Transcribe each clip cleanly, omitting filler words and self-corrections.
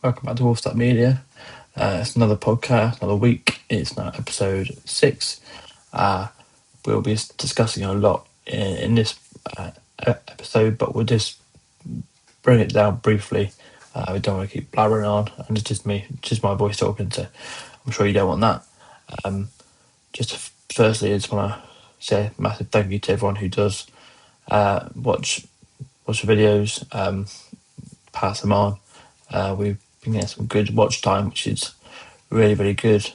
Welcome back to Wolfstart Media. It's another podcast, another week. It's now episode 6. We'll be discussing a lot in this episode, but we'll just bring it down briefly. We don't want to keep blabbering on, and it's just me, just my voice talking, so I'm sure you don't want that. Firstly, I just want to say a massive thank you to everyone who does watch the videos, pass them on. We've been getting some good watch time, which is really, really good.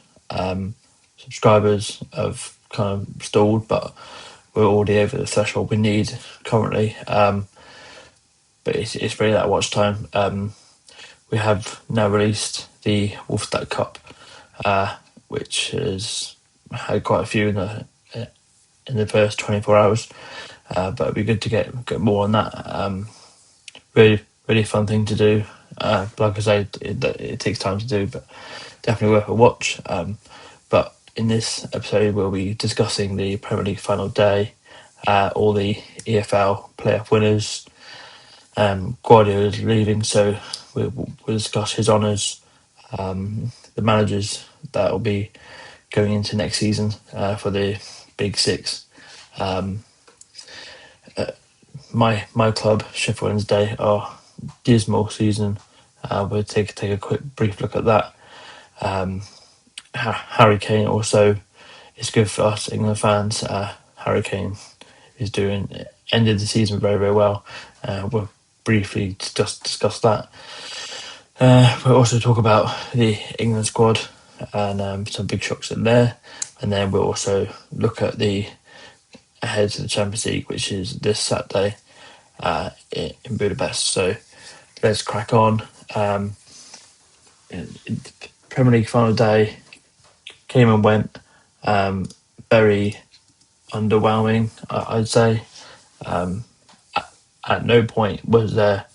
Subscribers have kind of stalled, but we're already over the threshold we need currently. But it's really that watch time. We have now released the Wolfstad Cup, which has had quite a few in the first 24 hours. But it'd be good to get more on that. Really fun thing to do. Like I say, it takes time to do, but definitely worth a watch. But in this episode, we'll be discussing the Premier League final day, all the EFL Play-Off winners. Guardiola's leaving, so we'll discuss his honours, the managers that will be going into next season for the Big Six. My club, Sheffield Wednesday, are dismal season. We'll take a brief look at that. Harry Kane also is good for us England fans. Harry Kane is ended the season very, very well. We'll briefly just discuss that. We'll also talk about the England squad and some big shocks in there. And then we'll also look at the ahead to the Champions League, which is this Saturday in Budapest. So let's crack on. Premier League final day came and went. Very underwhelming, I'd say. At no point was there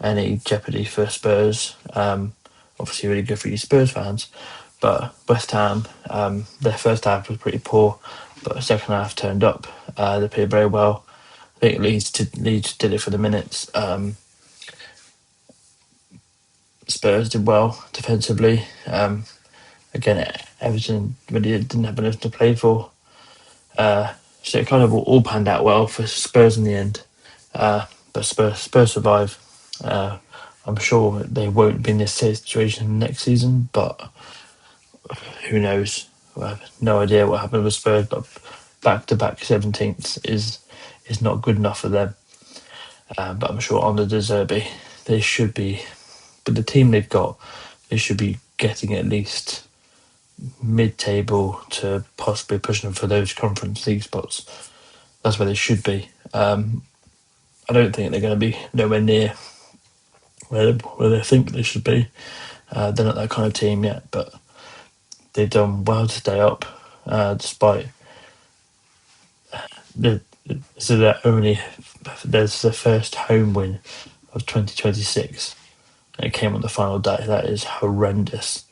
any jeopardy for Spurs. Obviously, really good for you Spurs fans. But West Ham, their first half was pretty poor, but the second half turned up. They played very well. I think Leeds did it for the minutes. Spurs did well defensively. Again, Everton really didn't have enough to play for. So it kind of all panned out well for Spurs in the end. But Spurs survive. I'm sure they won't be in this situation next season, but who knows? I have no idea what happened with Spurs, but back-to-back 17th is not good enough for them. But I'm sure on the De Zerbi, they should be, with the team they've got, they should be getting at least mid-table to possibly pushing them for those Conference League spots. That's where they should be. I don't think they're going to be nowhere near where they think they should be. They're not that kind of team yet, but they've done well to stay up, despite there's the first home win of 2026, and it came on the final day. That is horrendous.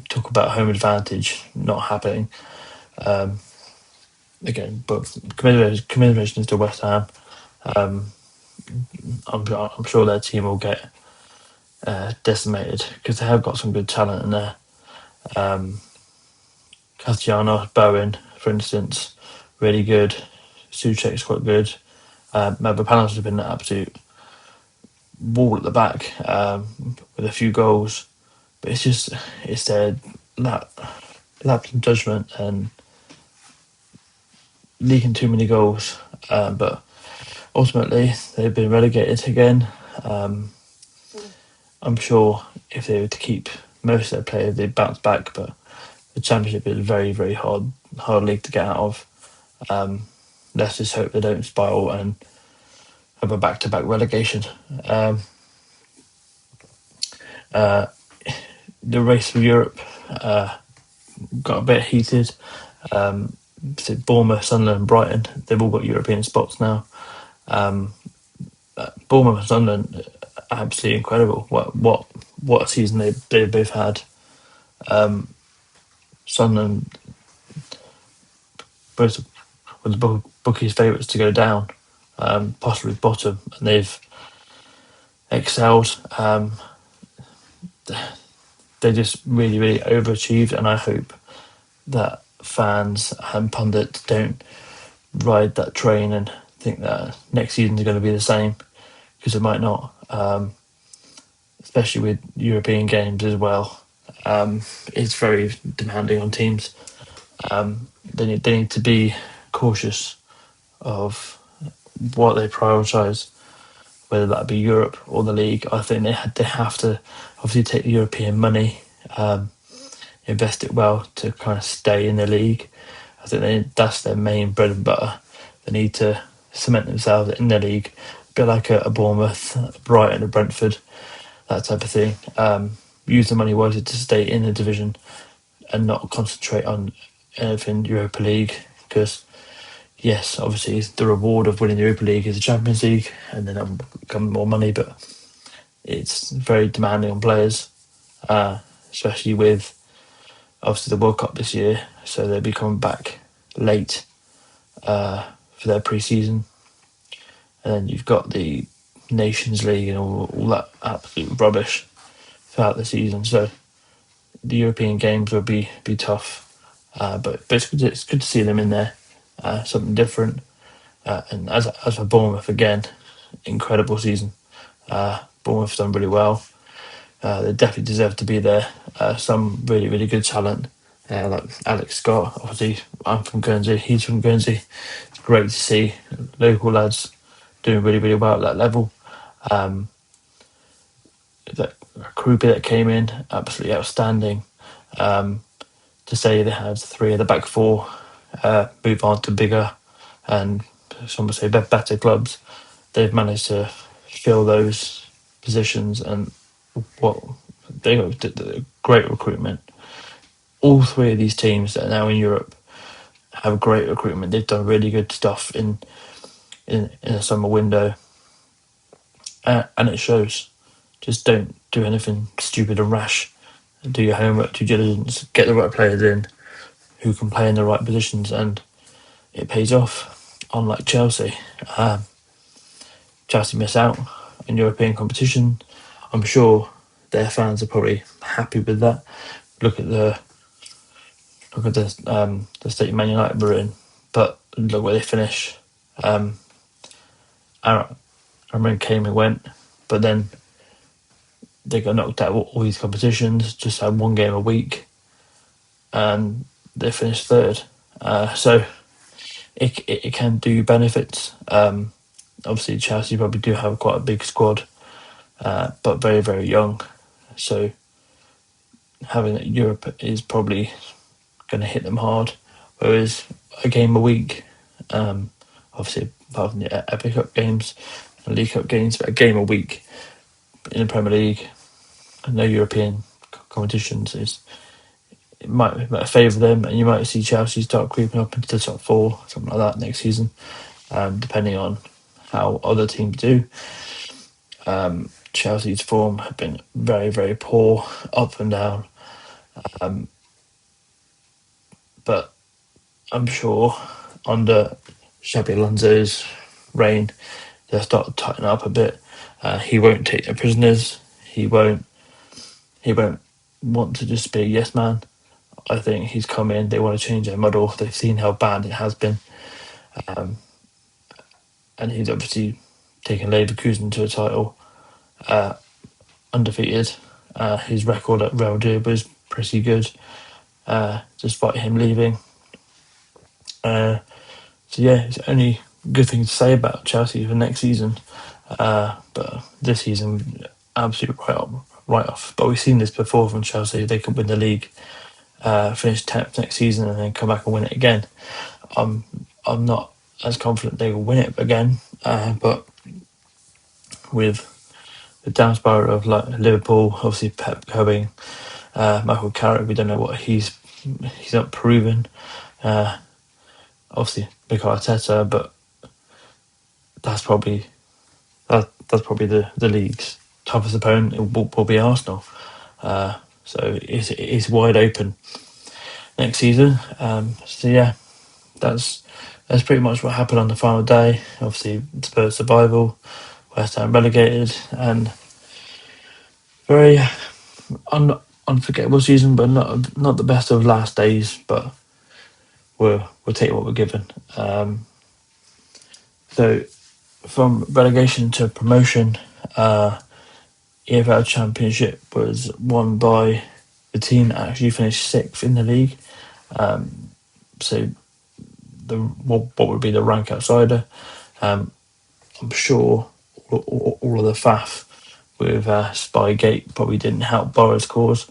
Talk about home advantage not happening. Again, but commiserations to West Ham. I'm sure their team will get decimated because they have got some good talent in there. Castellanos, Bowen, for instance, really good. Souček's quite good. Mavropanos has been an absolute wall at the back with a few goals, but it's their lapse in judgment and leaking too many goals. But ultimately, they've been relegated again. I'm sure if they were to keep most of their players, they'd bounce back. But the Championship is a very, very hard league to get out of. Let's just hope they don't spiral and have a back-to-back relegation. The race for Europe got a bit heated. Bournemouth, Sunderland, Brighton, they've all got European spots now. Bournemouth and Sunderland, absolutely incredible. What a season they both had. Sunderland both were the bookies' favourites to go down, possibly bottom, and they've excelled. they just really, really overachieved, and I hope that fans and pundits don't ride that train and think that next season is going to be the same, because it might not, especially with European games as well. It's very demanding on teams. They need to be cautious of what they prioritise, whether that be Europe or the league. I think they have to obviously take the European money, invest it well to kind of stay in the league. I think that's their main bread and butter. They need to cement themselves in the league, a bit like a Bournemouth, a Brighton, a Brentford, that type of thing. Use the money wisely to stay in the division and not concentrate on anything Europa League, because yes, obviously the reward of winning the Europa League is the Champions League, and then that'll become more money, but it's very demanding on players, especially with obviously the World Cup this year, so they'll be coming back late for their pre-season, and then you've got the Nations League and all that absolute rubbish throughout the season. So the European games will be tough, but it's good to see them in there, something different. And as for Bournemouth, again, incredible season. Bournemouth have done really well. They definitely deserve to be there. Some really, really good talent, like Alex Scott. Obviously, I'm from Guernsey. He's from Guernsey. It's great to see local lads doing really, really well at that level. That Krupi that came in, absolutely outstanding. To say they had three of the back four move on to bigger and some would say better clubs, they've managed to fill those positions, and what they got great recruitment. All three of these teams that are now in Europe have great recruitment. They've done really good stuff in a summer window, and it shows. Just don't do anything stupid and rash. Do your homework, due diligence, get the right players in who can play in the right positions, and it pays off. Unlike Chelsea, Chelsea miss out in European competition. I'm sure their fans are probably happy with that. Look at the state Man United were in, but look where they finish. I remember came and went, but then they got knocked out of all these competitions. Just had one game a week, and they finished third. So it can do benefits. Obviously, Chelsea probably do have quite a big squad, but very, very young. So having Europe is probably going to hit them hard. Whereas a game a week, obviously apart from the FA Cup games and League Cup games, but a game a week in the Premier League, no European competitions, it might favour them, and you might see Chelsea start creeping up into the top four, something like that next season, depending on how other teams do. Chelsea's form have been very, very poor, up and down. But I'm sure under Xabi Alonso's reign, they'll start to tighten up a bit. He won't take their prisoners. He won't want to just be a yes man. I think he's come in. They want to change their model. They've seen how bad it has been, and he's obviously taken Leverkusen to a title, undefeated. His record at Real Madrid was pretty good, despite him leaving. So yeah, it's only good thing to say about Chelsea for next season. But this season, absolute write off. But we've seen this before from Chelsea. They could win the league, finish 10th next season, and then come back and win it again. I'm not as confident they will win it again. But with the down spiral of like Liverpool, obviously Pep going, Michael Carrick, we don't know what he's not proven. Obviously Mikel Arteta, but that's probably the league's toughest opponent. It will be Arsenal. So it's wide open next season. So yeah, that's pretty much what happened on the final day. Obviously Spurs survival, West Ham relegated, and very, unforgettable season, but not the best of last days. But we'll take what we're given. So from relegation to promotion, EFL Championship was won by the team that actually finished sixth in the league. So what would be the rank outsider? I'm sure all of the faff with Spygate probably didn't help Borough's cause.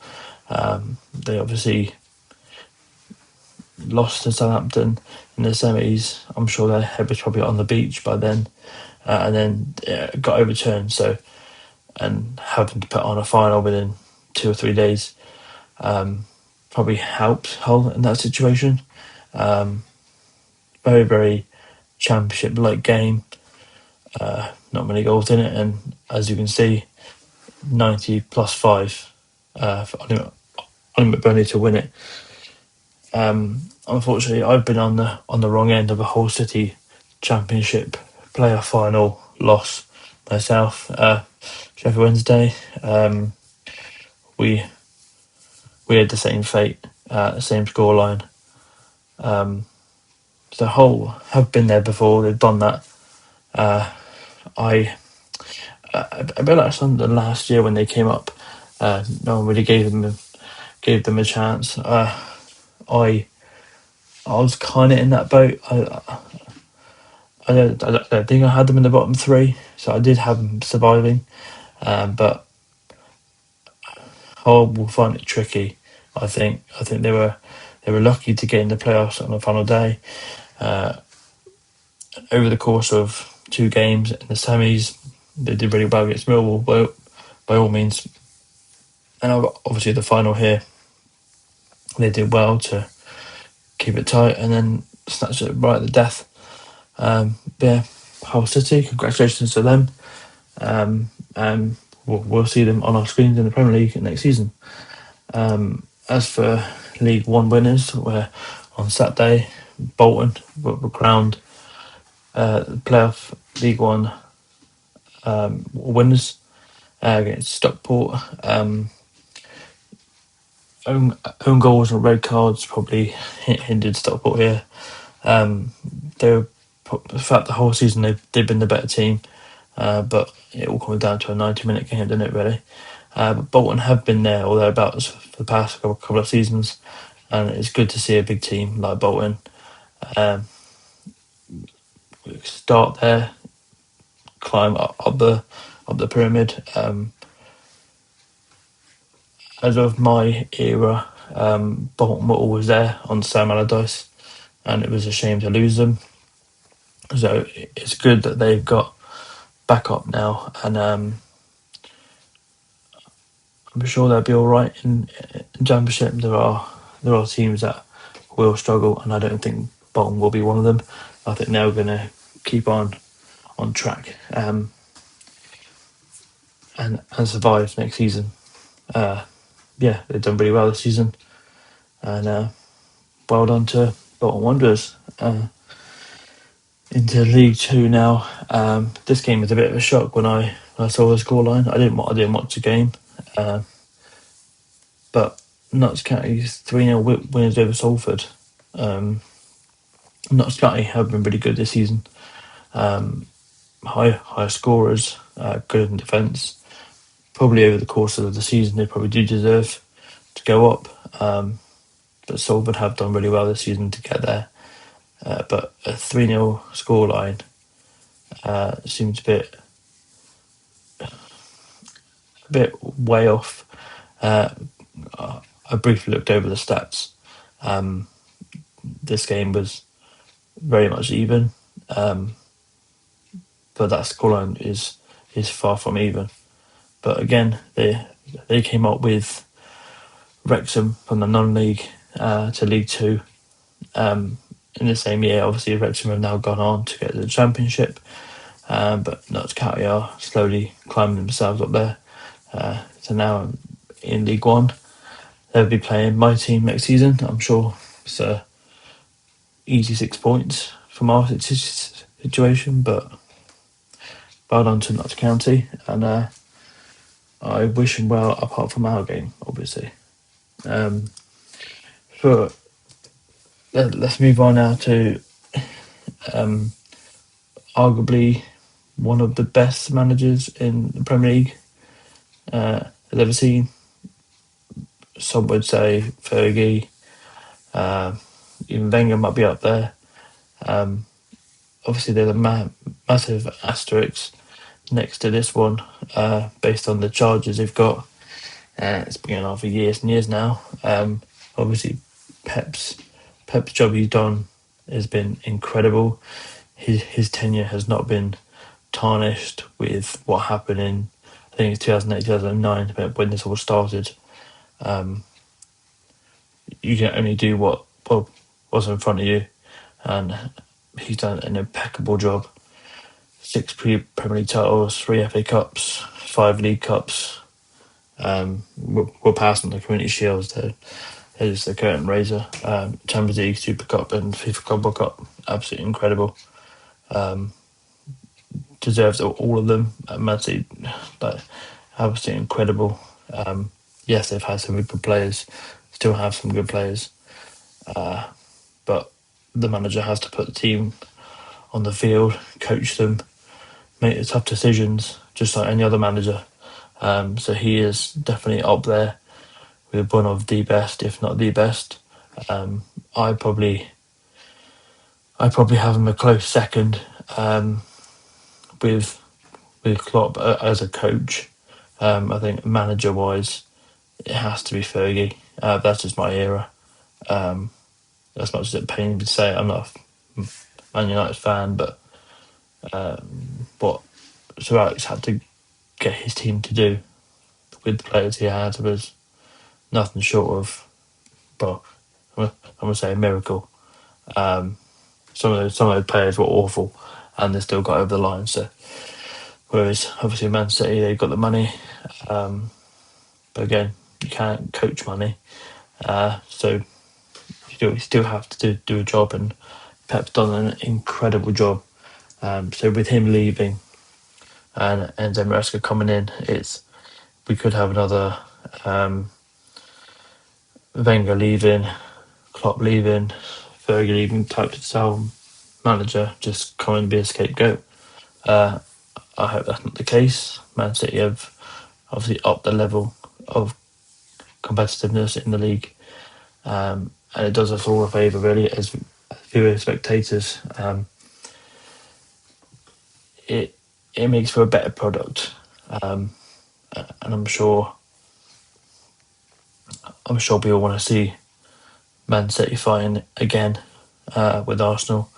They obviously lost to Southampton in the semis. I'm sure their head was probably on the beach by then, and then got overturned. So, and having to put on a final within 2 or 3 days probably helped Hull in that situation. Very, very championship-like game. Not many goals in it, and as you can see, 90 plus 5 for Ollie McBurney to win it. Unfortunately, I've been on the wrong end of a Hull City Championship Play-Off Final loss myself. Sheffield Wednesday, we had the same fate, same scoreline. So Hull have been there before; they've done that. A bit like Sunderland last year when they came up, no one really gave them a chance. I was kind of in that boat. I don't think I had them in the bottom three, so I did have them surviving. But Hull will find it tricky. I think they were lucky to get in the playoffs on the final day. Over the course of 2 games in the semis, they did really well against Millwall by all means. And obviously the final here, they did well to keep it tight and then snatch it right at the death. Yeah, Hull City, congratulations to them. And we'll see them on our screens in the Premier League next season. As for League One winners, where on Saturday, Bolton were crowned playoff League One winners against Stockport. Own goals and red cards probably hindered Stockport here. They were, throughout the whole season, they've been the better team, but it all comes down to a 90-minute game, doesn't it, really? But Bolton have been there or thereabouts for the past couple of seasons, and it's good to see a big team like Bolton start there, climb up the pyramid. As of my era, Bolton were always there on Sam Allardyce, and it was a shame to lose them. So it's good that they've got back up now, and I'm sure they'll be all right in Championship. There are teams that will struggle, and I don't think Bolton will be one of them. I think they're going to keep on track and survive next season. Yeah, they've done really well this season, and well done to Bolton Wanderers. Into League Two now. This game was a bit of a shock when I saw the scoreline. I didn't watch the game, but Notts County's 3-0 winners over Salford. Notts County have been really good this season. High scorers, good in defence. Probably over the course of the season, they probably do deserve to go up. But Salford have done really well this season to get there. But a 3-0 scoreline seems a bit way off. I briefly looked over the stats. This game was very much even, but that scoreline is far from even. But again, they came up with Wrexham from the non-league to League Two in the same year. Obviously, Wrexham have now gone on to get to the Championship, but Notts County are slowly climbing themselves up there. So now in League One, they'll be playing my team next season. I'm sure it's a easy 6 points from our situation, but well done to Notts County, and I wish him well, apart from our game, obviously. So let's move on now to arguably one of the best managers in the Premier League I've ever seen. Some would say Fergie, even Wenger might be up there. Obviously, there's a massive asterisk next to this one, based on the charges they've got. It's been going on for years and years now. Obviously, Pep's job he's done has been incredible. His tenure has not been tarnished with what happened in, I think it's 2008, 2009, when this all started. You can only do what was in front of you, and he's done an impeccable job. 6 Premier League titles, 3 FA Cups, 5 League Cups. We're passing the Community Shields. That is the curtain raiser. Champions League, Super Cup, and FIFA Club World Cup. Absolutely incredible. Deserves all of them. Man City, like, absolutely incredible. Yes, they've had some good players. Still have some good players. But the manager has to put the team on the field, coach them, make the tough decisions, just like any other manager. So he is definitely up there with one of the best, if not the best. I probably have him a close second, with Klopp as a coach. I think manager wise, it has to be Fergie. That's just my era. As much as it pains me to say, I'm not a Man United fan, but what Sir Alex had to get his team to do with the players he had was nothing short of, well, I'm gonna say a miracle. Some of those players were awful, and they still got over the line. So, whereas obviously Man City, they got the money, but again, you can't coach money. So you still have to do a job, and Pep's done an incredible job. So with him leaving and Maresca coming in, we could have another Wenger leaving, Klopp leaving, Fergie leaving type of style manager just come and be a scapegoat. I hope that's not the case. Man City have obviously upped the level of competitiveness in the league, and it does us all a favour, really, as viewer spectators. It makes for a better product, and I'm sure we all want to see Man City fighting again with Arsenal.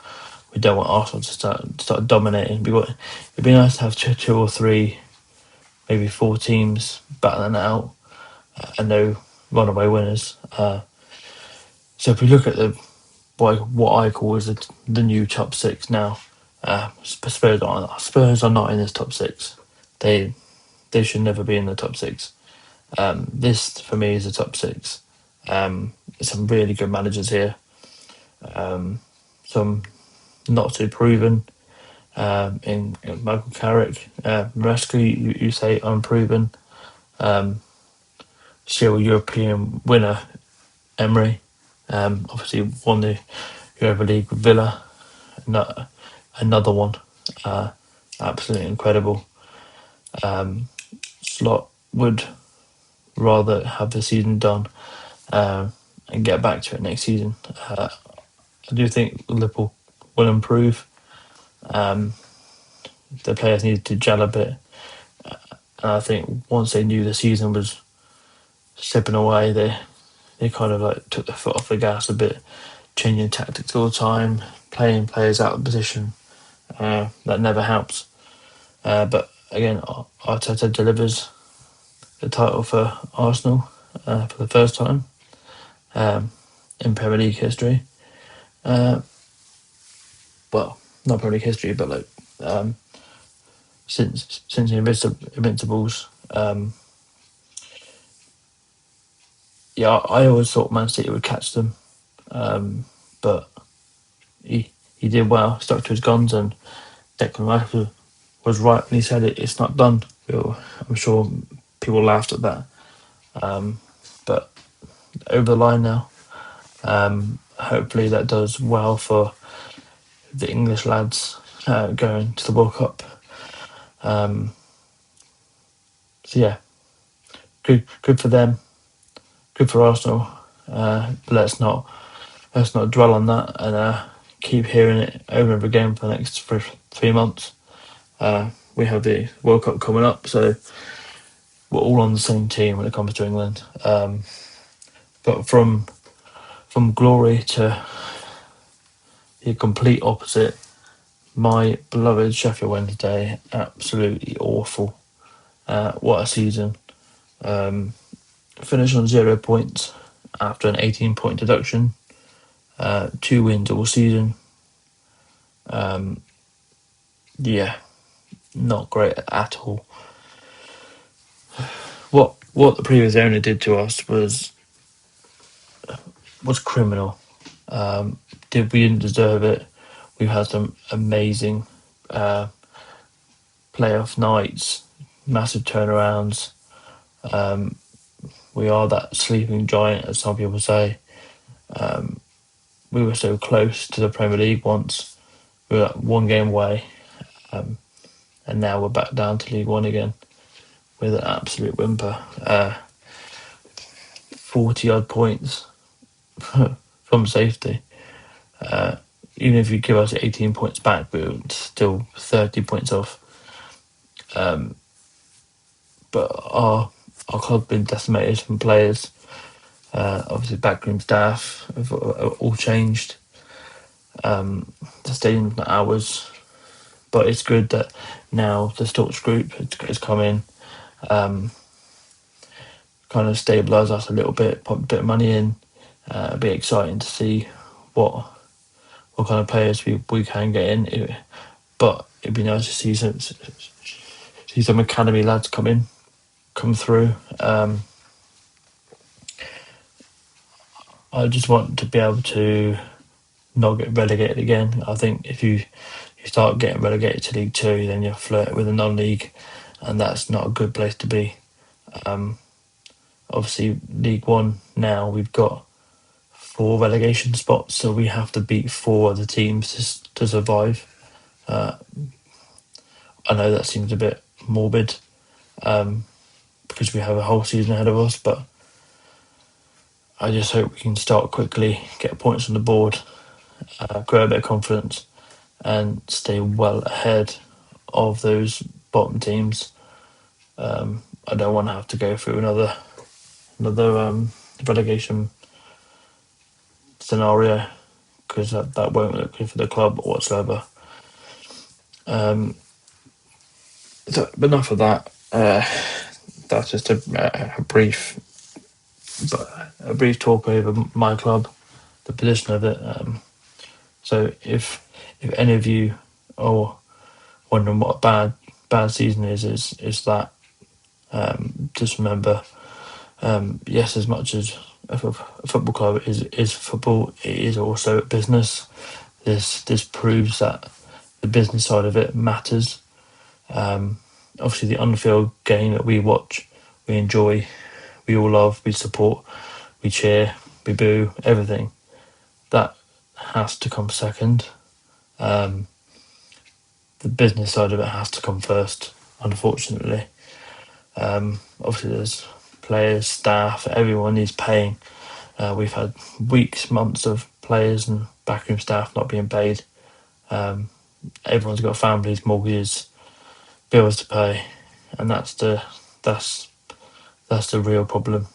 We don't want Arsenal to start dominating. It'd be nice to have two or three, maybe 4 teams battling it out, and no runaway winners. So if we look at what I call as the new top 6 now, Spurs are not in this top 6. They should never be in the top 6. This for me is a top 6. Some really good managers here. Some not so proven. In Michael Carrick, Maresca, you say unproven. Still European winner, Emery. Obviously won the Europa League with Villa. Another one. Absolutely incredible. Slot would rather have the season done and get back to it next season. I do think Liverpool will improve. The players needed to gel a bit. And I think once they knew the season was slipping away, they kind of like took their foot off the gas a bit, changing tactics all the time, playing players out of position. That never helps. But again, Arteta delivers the title for Arsenal for the first time in Premier League history. Well, not Premier League history, but like since the Invincibles. Yeah, I always thought Man City would catch them, but he did well, stuck to his guns, and Declan Rice was right when he said it's not done. I'm sure people laughed at that. But over the line now. Hopefully that does well for the English lads going to the World Cup. So yeah, good for them. Good for Arsenal. But let's not dwell on that and keep hearing it over and over again for the next 3 months. We have the World Cup coming up, so we're all on the same team when it comes to England. But from glory to the complete opposite, my beloved Sheffield Wednesday, absolutely awful. What a season. Finished on 0 points after an 18-point deduction. 2 wins all season. Yeah, not great at all. What the previous owner did to us was criminal. We didn't deserve it. We've had some amazing playoff nights, massive turnarounds. We are that sleeping giant, as some people say. We were so close to the Premier League once. We were 1 game away, and now we're back down to League One again with an absolute whimper. 40 odd points from safety. Even if you give us 18 points back, we're still 30 points off. But our club's been decimated from players. Obviously, backroom staff have all changed. The stadium's not ours, but it's good that now the Stokes group has come in, kind of stabilise us a little bit, put a bit of money in. It'll be exciting to see what kind of players we can get in. But it'd be nice to see some academy lads come through. I just want to be able to not get relegated again. I think if you start getting relegated to League Two, then you're flirting with a non-league, and that's not a good place to be. Obviously, League One now we've got 4 relegation spots, so we have to beat 4 other teams to survive. I know that seems a bit morbid because we have a whole season ahead of us, but I just hope we can start quickly, get points on the board, grow a bit of confidence, and stay well ahead of those bottom teams. I don't want to have to go through another relegation scenario because that won't look good for the club whatsoever. So, but enough of that. That's just a brief talk over my club, the position of it. So if any of you are wondering what a bad season is that just remember, yes, as much as a football club is football, it is also a business. This proves that the business side of it matters. Obviously, the on-field game that we watch, we enjoy, we all love, we support, we cheer, we boo, everything. That has to come second. The business side of it has to come first, unfortunately. Obviously, there's players, staff, everyone needs paying. We've had weeks, months of players and backroom staff not being paid. Everyone's got families, mortgages, bills to pay, and that's the real problem.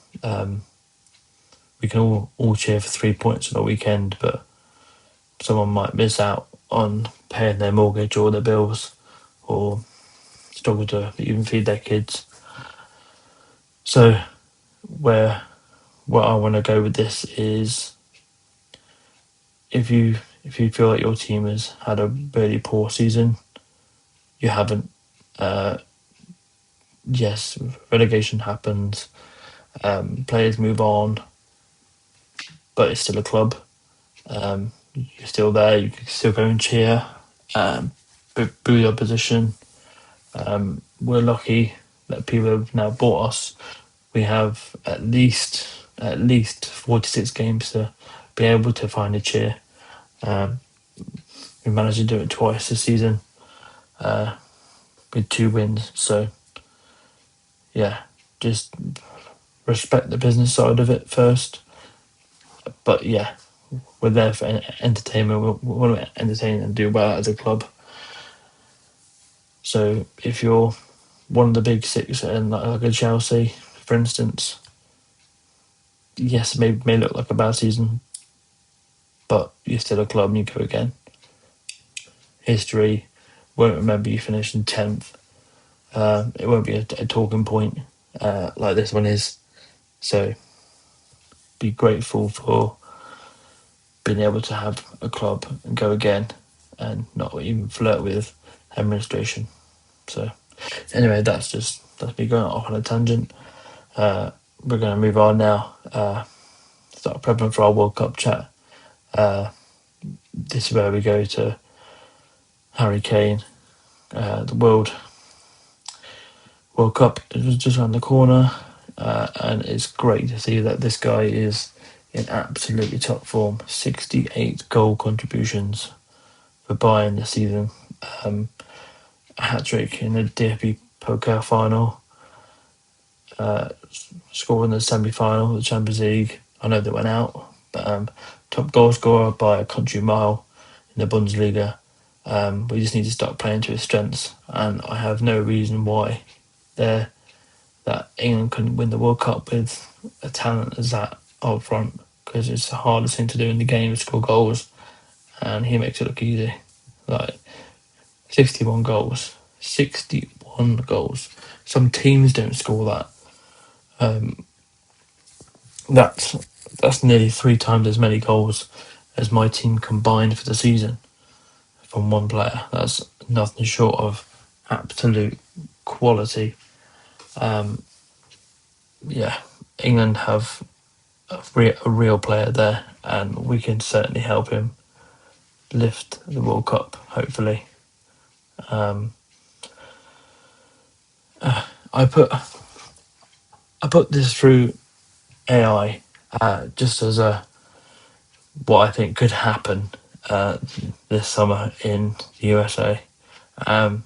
We can all cheer for 3 points on a weekend, but someone might miss out on paying their mortgage or their bills, or struggle to even feed their kids. So, where I want to go with this is, if you feel like your team has had a really poor season, you haven't. Yes, relegation happens. Players move on, but it's still a club. You're still there. You can still go and cheer, boo the opposition. We're lucky. that people have now bought us, we have at least 46 games to be able to find a cheer. We managed to do it twice this season with 2 wins. So yeah, just respect the business side of it first. But yeah, we're there for entertainment. We want to entertain and do well as a club. So if you're one of the big 6 and like a Chelsea, for instance, yes, it may look like a bad season, but you're still a club and you go again. History won't remember you finishing 10th. It won't be a talking point like this one is. So be grateful for being able to have a club and go again and not even flirt with administration. So anyway, that's me going off on a tangent. We're going to move on now. Start prepping for our World Cup chat. This is where we go to Harry Kane. The World Cup is just around the corner, and it's great to see that this guy is in absolutely top form. 68 goal contributions for Bayern this season. A hat-trick in the DFB Pokal final. Scored in the semi-final of the Champions League. I know they went out, but top goal scorer by a country mile in the Bundesliga. We just need to start playing to his strengths, and I have no reason why that England couldn't win the World Cup with a talent as that up front, because it's the hardest thing to do in the game is score goals, and he makes it look easy. Like 61 goals. Some teams don't score that. That's nearly 3 times as many goals as my team combined for the season from one player. That's nothing short of absolute quality. England have a real player there, and we can certainly help him lift the World Cup, hopefully. I put this through AI just as what I think could happen this summer in the USA. I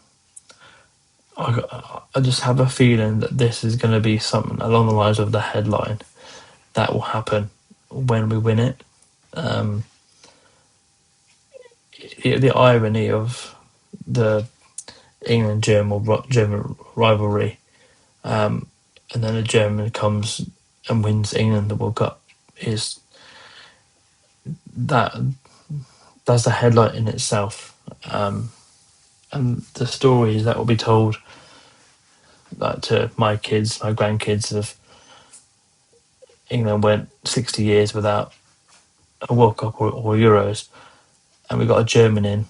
just have a feeling that this is going to be something along the lines of the headline that will happen when we win it. The irony of the England-German rivalry, and then a German comes and wins England the World Cup is that's a headline in itself, and the stories that will be told, like to my kids, my grandkids, of England went 60 years without a World Cup or Euros, and we got a German in,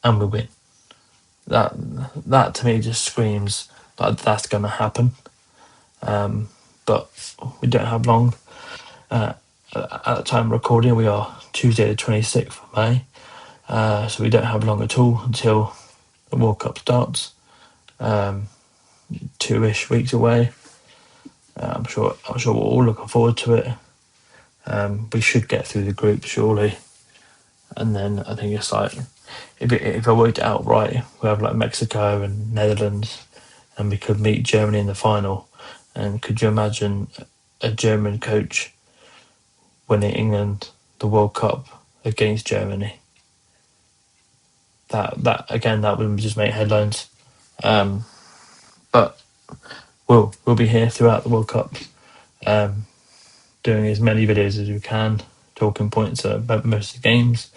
and we win. That to me just screams like that's going to happen. But we don't have long. At the time of recording, we are Tuesday the 26th of May, so we don't have long at all until the World Cup starts. 2-ish weeks away. I'm sure we're all looking forward to it. We should get through the group surely, and then I think it's like if I worked it out right, we have like Mexico and Netherlands, and we could meet Germany in the final. And could you imagine a German coach winning England the World Cup against Germany? That again, that would just make headlines. But we'll be here throughout the World Cup, doing as many videos as we can, talking points about most of the games.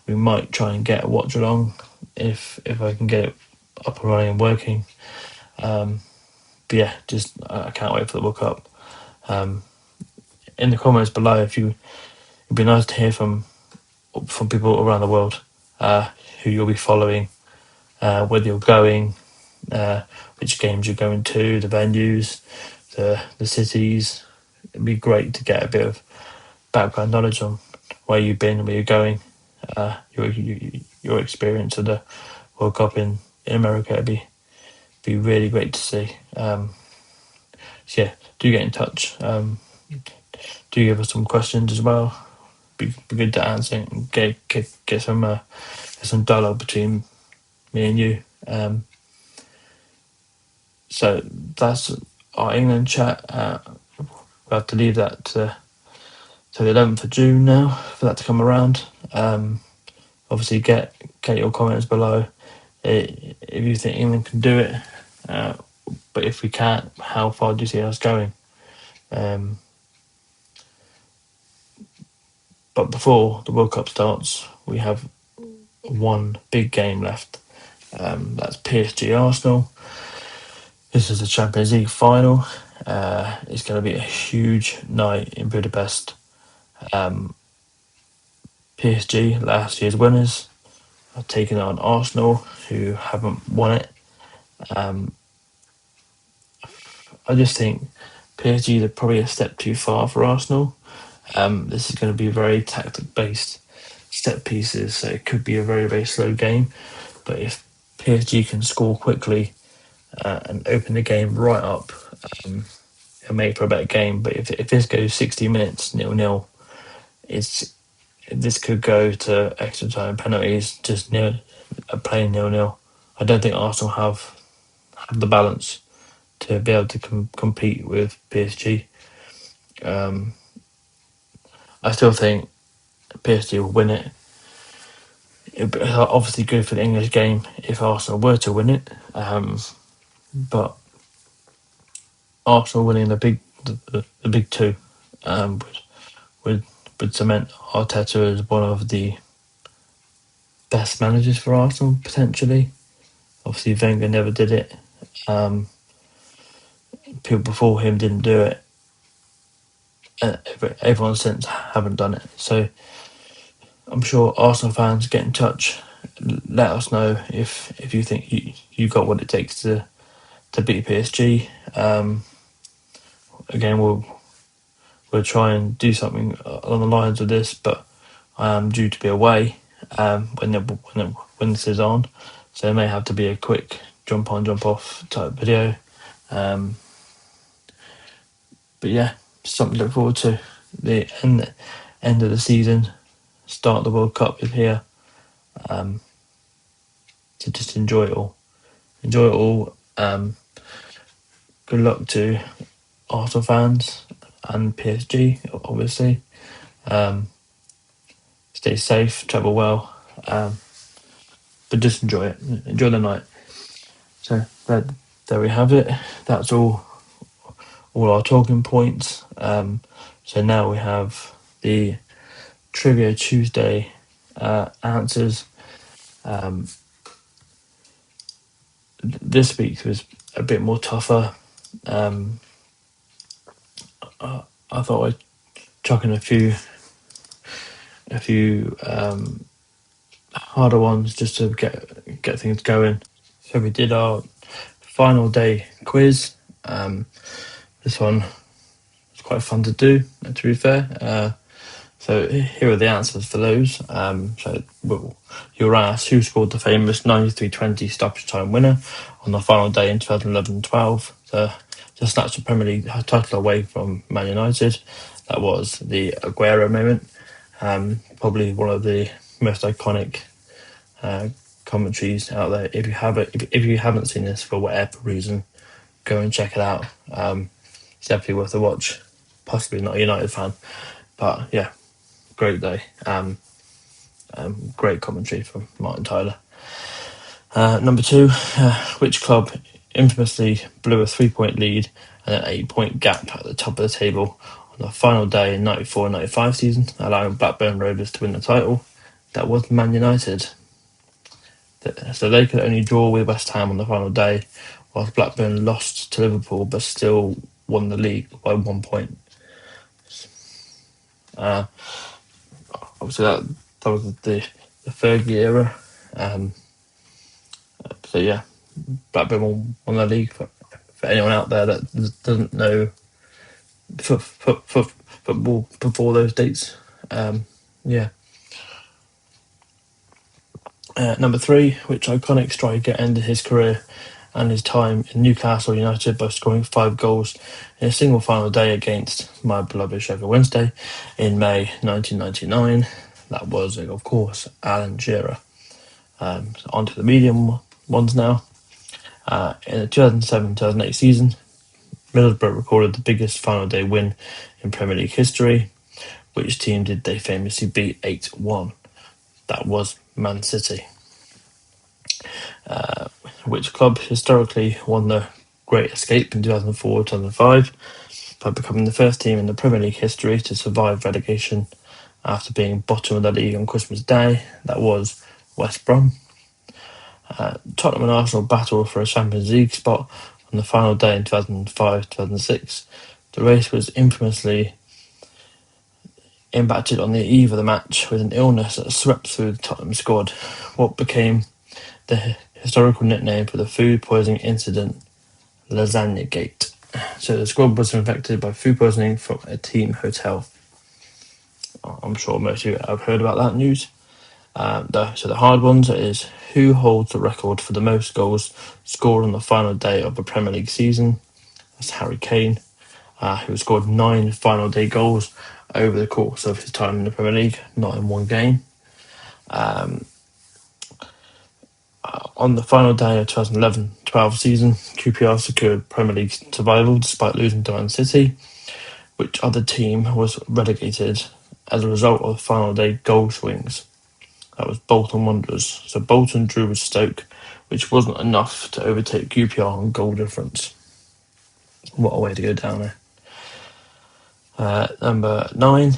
We might try and get a watch along if I can get it up and running and working. But yeah, I can't wait for the World Cup. In the comments below, it'd be nice to hear from people around the world who you'll be following, whether you're going, which games you're going to, the venues, the cities. It'd be great to get a bit of background knowledge on where you've been, where you're going, your experience of the World Cup in America. be really great to see. So yeah, do get in touch. Do give us some questions as well. Be good to answer and get some dialogue between me and you. So that's our England chat. We'll have to leave that to the 11th of June now for that to come around. Obviously, get your comments below if you think England can do it. But if we can't, how far do you see us going? But before the World Cup starts, we have one big game left. That's PSG Arsenal. This is the Champions League final. It's going to be a huge night in Budapest. PSG, last year's winners, are taking on Arsenal, who haven't won it. I just think PSG are probably a step too far for Arsenal. This is going to be very tactic-based set pieces, so it could be a very, very slow game. But if PSG can score quickly and open the game right up, it'll make for a better game. But if this goes 60 minutes 0-0, this could go to extra time penalties, just a plain 0-0. I don't think Arsenal have the balance to be able to compete with PSG. I still think PSG will win it. It'd be obviously good for the English game if Arsenal were to win it, but Arsenal winning the big two would cement Arteta as one of the best managers for Arsenal potentially. Obviously, Wenger never did it. People before him didn't do it. Everyone since haven't done it. So I'm sure Arsenal fans get in touch. Let us know if you think you got what it takes to beat PSG. Again, we'll try and do something along the lines of this, but I am due to be away when this is on, so it may have to be a quick jump on, jump off type video. But yeah, something to look forward to. The end of the season, start of the World Cup is here. So just enjoy it all. Enjoy it all. Good luck to Arsenal fans and PSG, obviously. Stay safe, travel well, but just enjoy it. Enjoy the night. So there we have it. That's all our talking points. So now we have the Trivia Tuesday answers. This week was a bit more tougher. I thought I'd chuck in a few harder ones just to get things going. So we did our final day quiz. This one was quite fun to do, to be fair. So here are the answers for those. So you were asked who scored the famous 93-20 stoppage time winner on the final day in 2011-12 to snatch the Premier League title away from Man United. That was the Aguero moment. Probably one of the most iconic commentaries out there. If you haven't seen this for whatever reason, go and check it out. It's definitely worth a watch. Possibly not a United fan, but yeah, great day. Great commentary from Martin Tyler. Number 2, which club infamously blew a 3-point lead and an 8-point gap at the top of the table on the final day in 94-95 season, allowing Blackburn Rovers to win the title? That was Man United. So they could only draw with West Ham on the final day, whilst Blackburn lost to Liverpool but still won the league by 1 point. Obviously that was the Fergie era. So yeah, Blackburn won the league. For anyone out there that doesn't know football before those dates, yeah. Number 3, which iconic striker ended his career and his time in Newcastle United by scoring 5 goals in a single final day against my beloved Sheffield Wednesday in May 1999. That was, of course, Alan Shearer. On to the medium ones now. In the 2007-2008 season, Middlesbrough recorded the biggest final day win in Premier League history. Which team did they famously beat 8-1? That was Man City. Which club historically won the Great Escape in 2004-2005 by becoming the first team in the Premier League history to survive relegation after being bottom of the league on Christmas Day? That was West Brom. Tottenham and Arsenal battled for a Champions League spot on the final day in 2005-2006. The race was infamously impacted on the eve of the match with an illness that swept through the Tottenham squad. What became the historical nickname for the food poisoning incident, Lasagna Gate. So the squad was infected by food poisoning from a team hotel. I'm sure most of you have heard about that news. So the hard ones is who holds the record for the most goals scored on the final day of a Premier League season? That's Harry Kane, who scored 9 final day goals over the course of his time in the Premier League, not in one game. On the final day of 2011-12 season, QPR secured Premier League survival despite losing to Man City. Which other team was relegated as a result of the final day goal swings? That was Bolton Wanderers. So Bolton drew with Stoke, which wasn't enough to overtake QPR on goal difference. What a way to go down there. Number 9.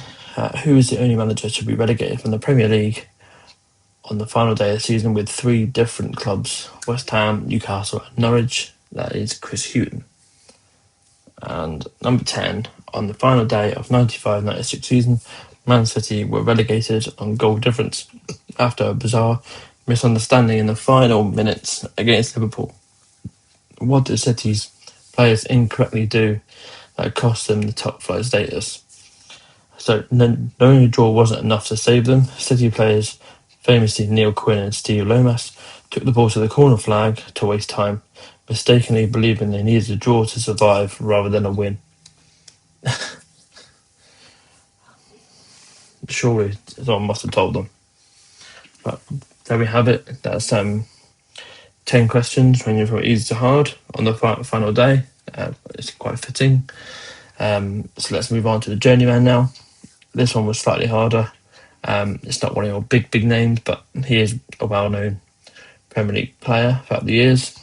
Who is the only manager to be relegated from the Premier League on the final day of the season with 3 different clubs? West Ham, Newcastle and Norwich. That is Chris Hughton. And number 10. On the final day of 95-96 season, Man City were relegated on goal difference after a bizarre misunderstanding in the final minutes against Liverpool. What did City's players incorrectly do that cost them the top flight status? So knowing the draw wasn't enough to save them, City players, famously Neil Quinn and Steve Lomas, took the ball to the corner flag to waste time, mistakenly believing they needed a draw to survive rather than a win. Surely someone must have told them. But there we have it. That's 10 questions ranging from easy to hard on the final day. It's quite fitting. So let's move on to the journeyman now. This one was slightly harder. It's not one of your big names, but he is a well-known Premier League player throughout the years.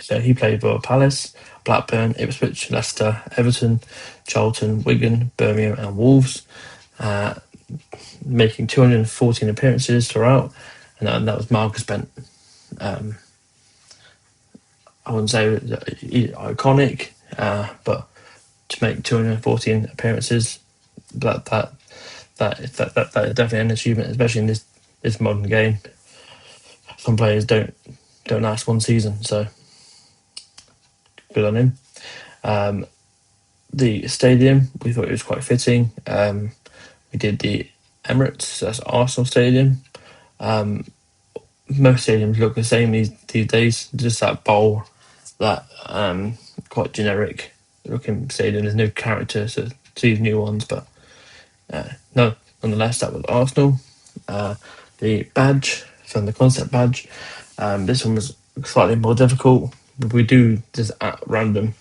So he played for Palace, Blackburn, Ipswich, Leicester, Everton, Charlton, Wigan, Birmingham and Wolves, making 214 appearances throughout, and that was Marcus Bent. I wouldn't say iconic, but to make 214 appearances, that is definitely an achievement, especially in this modern game. Some players don't last one season, so good on him. The stadium, we thought it was quite fitting. We did the Emirates, so that's Arsenal Stadium. Most stadiums look the same these days, just that bowl, that quite generic looking stadium. There's no character to these new ones, but nonetheless, that was Arsenal. The badge, from the concept badge, this one was slightly more difficult. We do this at random,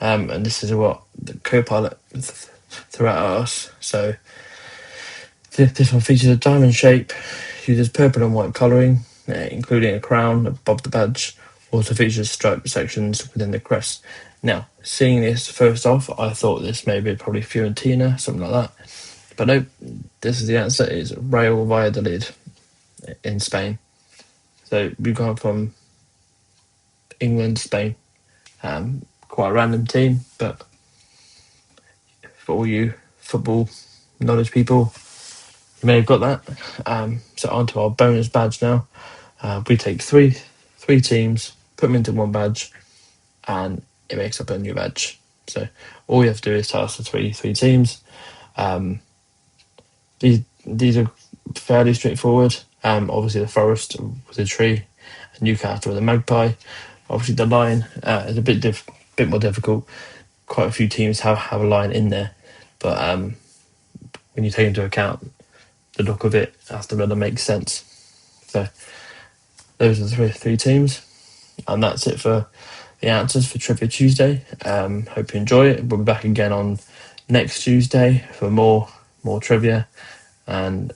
and this is what the co-pilot threw at us. So this one features a diamond shape, uses purple and white colouring, including a crown above the badge. Also features striped sections within the crest. Now, seeing this first off, I thought this may be probably Fiorentina, something like that. But no, this is the answer. It's Real Valladolid in Spain. So we've gone from England, Spain. Quite a random team, but for all you football knowledge people, you may have got that. So on to our bonus badge now. We take three teams, put them into one badge, and it makes up a new badge. So all you have to do is tell us the three teams. These are fairly straightforward. Obviously the Forest with a tree, and Newcastle with a magpie. obviously the line is a bit more difficult. Quite a few teams have a line in there, but when you take into account the look of it, Aston Villa makes sense. So those are the three teams, and that's it for the answers for Trivia Tuesday. Hope you enjoy it. We'll be back again on next Tuesday for more trivia, and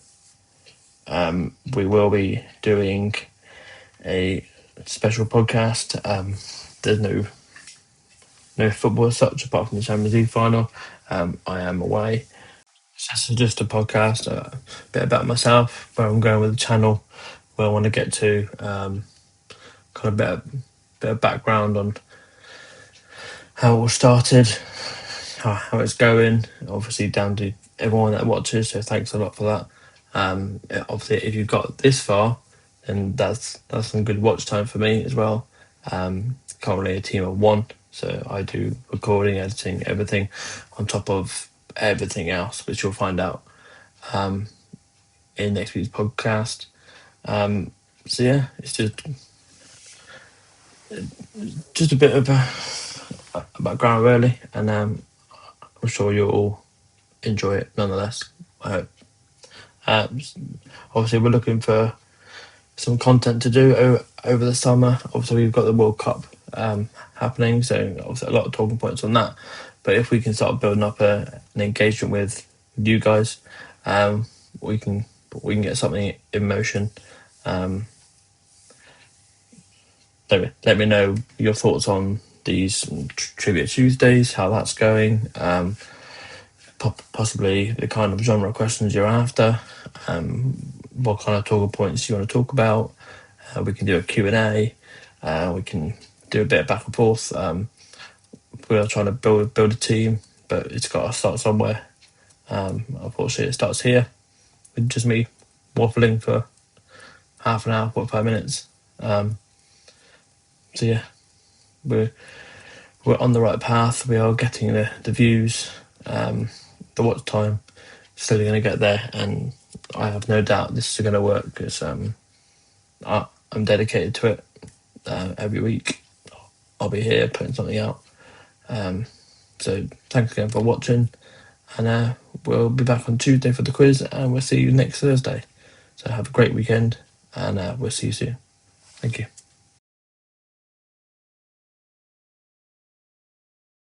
we will be doing a special podcast. There's no football as such apart from the Champions League final. I am away. So just a podcast, a bit about myself, where I'm going with the channel, where I want to get to, kind of bit of background on how it all started, how it's going, obviously down to everyone that watches, so thanks a lot for that. Obviously, if you've got this far, then that's some good watch time for me as well. Currently a team of one, so I do recording, editing, everything on top of everything else, which you'll find out in next week's podcast. So yeah, it's just a bit of a background really, and I'm sure you'll all enjoy it nonetheless, I hope. Obviously we're looking for some content to do over the summer. Obviously we've got the World Cup happening, so obviously a lot of talking points on that, but if we can start building up an engagement with you guys, we can get something in motion. Let me know your thoughts on these Trivia Tuesdays, how that's going, possibly the kind of genre questions you're after, what kind of talking points you want to talk about. We can do a Q&A, we can do a bit of back and forth. We are trying to build a team, but it's got to start somewhere. Unfortunately, it starts here with just me waffling for half an hour, 45 minutes. So yeah, we're on the right path. We are getting the views, the watch time, slowly going to get there, and I have no doubt this is going to work because I'm dedicated to it. Every week I'll be here putting something out. So thanks again for watching, and we'll be back on Tuesday for the quiz, and we'll see you next Thursday. So have a great weekend, and we'll see you soon. Thank you.